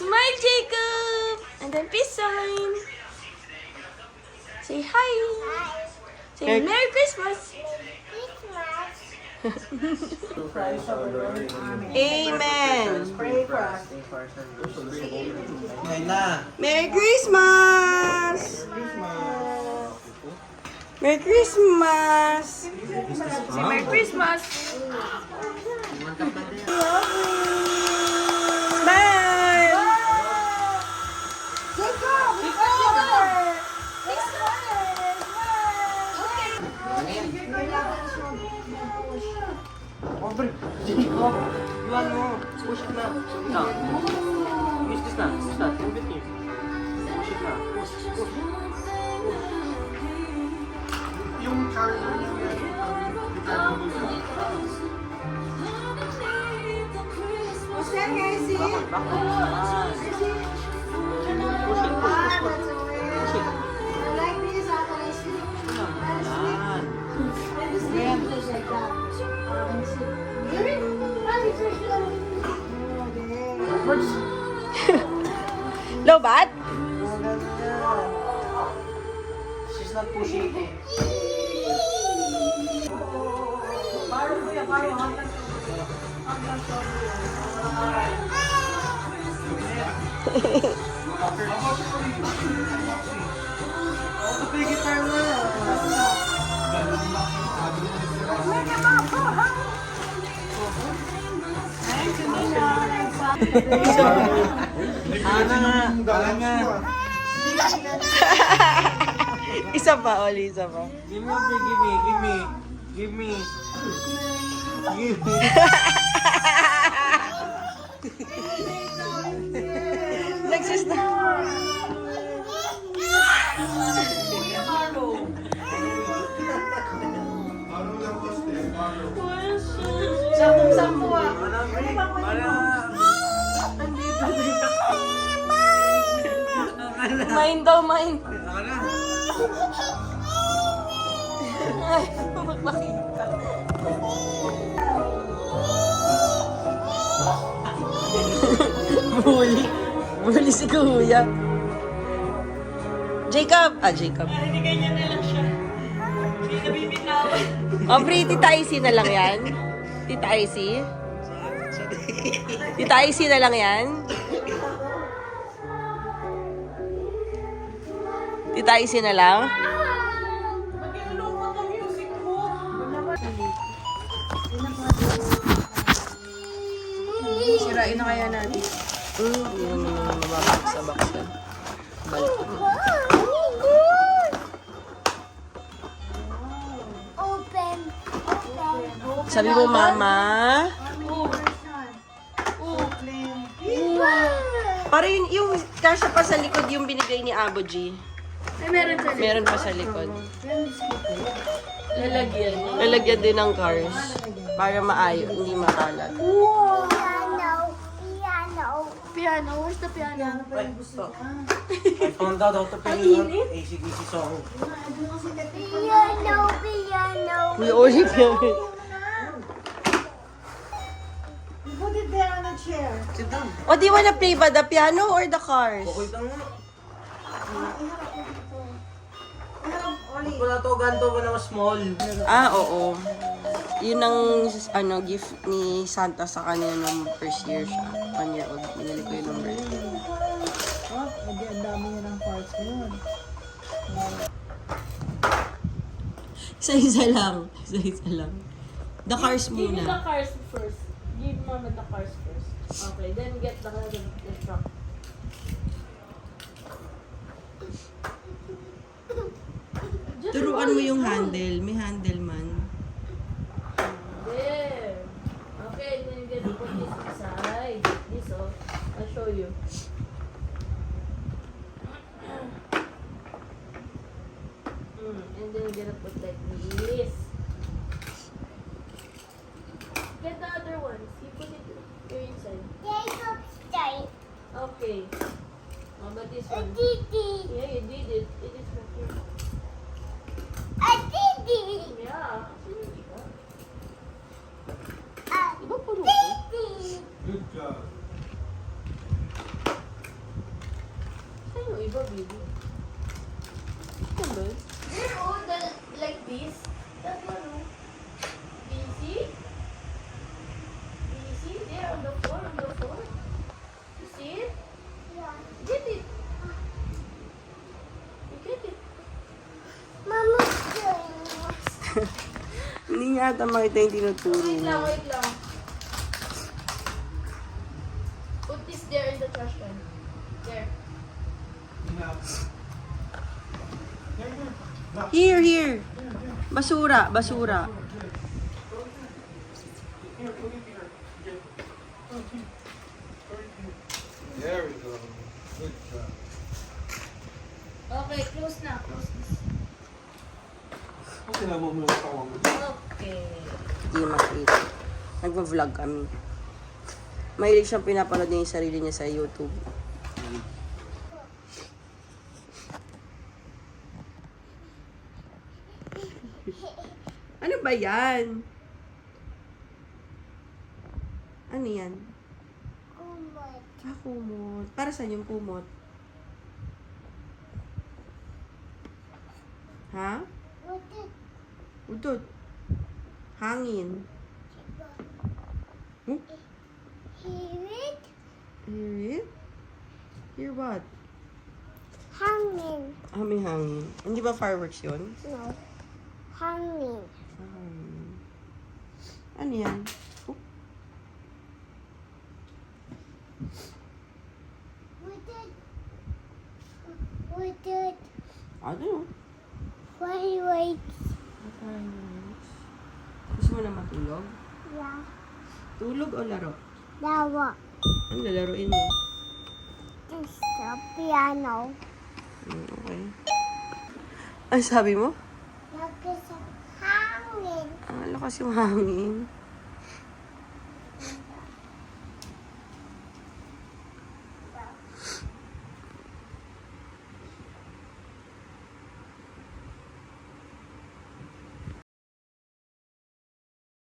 Smile, Jacob! And then peace sign. Say hi. Say Merry Christmas. Amen. Pray for us. Merry Christmas. Merry Christmas. Say Merry Christmas. Smile. Iwan mo. Push it na. Na. Use this na. Use that. Move it here. Push it na. Push. Push. Yung charger niya. What's that, Casey? Back. Push it. Push. Push it. I like this, Casey. Yan. Lobat? She's not pushing it. Isa pa, Oli, isa pa. Give me. Nagsis na. Sampung-sampu ah. Mine daw, mine. Ay, magpakita. Bully si Kuya. Jacob. Jacob. Ganyan na lang siya. Hindi na bibitawan. Pre, Tita Icy na lang yan. Tita Icy. Tita Icy na lang yan. Tita Icy na lang. Mag-ilulungkot ang music mo. Sirain na kaya natin. Yun naman mababaksa-baksa. Balik. Open. Sabi mo, Mama. Para yung kasya pa sa likod yung binigay ni Abo G. Ay, meron sa Meron pa sa likod. lalagyan. Lalagyan din ng cars. Para maayo, hindi makalat. Piano. Where's the piano? I found out how to play an AC/DC song. Piano. We only feel Put it there on a chair. Sit down. O, do you wanna play ba the piano or the cars? Okay lang mo. Oli. Wala to, ganto ba na small? Oo. Yun ang gift ni Santa sa kanya nung first year siya. 1 year old. Binili ko yun ng birthday. Oh, edi ang dami niya ng parts ngayon. Isa-isa lang. Isa-isa lang. The cars Give me muna. the cars first. Give Mama the cars first. Okay, then get the truck. Turuan mo yung handle. May handle man. There. Okay, then you get to put this inside. This off. I'll show you. And then you get to put like this. Get the other ones. You put it here inside. Okay. How about this one? Yeah, you did it. It is right here. Yeah. Ah, Diba puno ko? Good job. Hindi niya ata makita yung tinuturo Wait lang, mo. wait lang. Put this there in the trash can. There. Here, here. Basura, basura. There we go. Good job. Okay, close na. Close this. Okay na mo muna sa kawang mo. Okay. Hindi makita. Nagpa-vlog kami. Mahilig siyang pinapanood niya yung sarili niya sa YouTube. Ano ba yan? Ano yan? Kumot. Ah, kumot. Para saan yung kumot? Ha? Utot. Udot. Hangin. Hmm? Hirit. Hear it? Hear what? Hangin. Ah, may hangin. Hindi ba fireworks yun? No. Hangin. Ano yan? Oh, Utot. Utot. I don't know. Fireworks. Fireworks. Gusto mo na matulog? Yeah. Tulog o laro? Dawa. Ano lalaroin mo? It's the piano. Okay. Ano sabi mo? Lakas ang hangin. Ah, lakas yung hangin.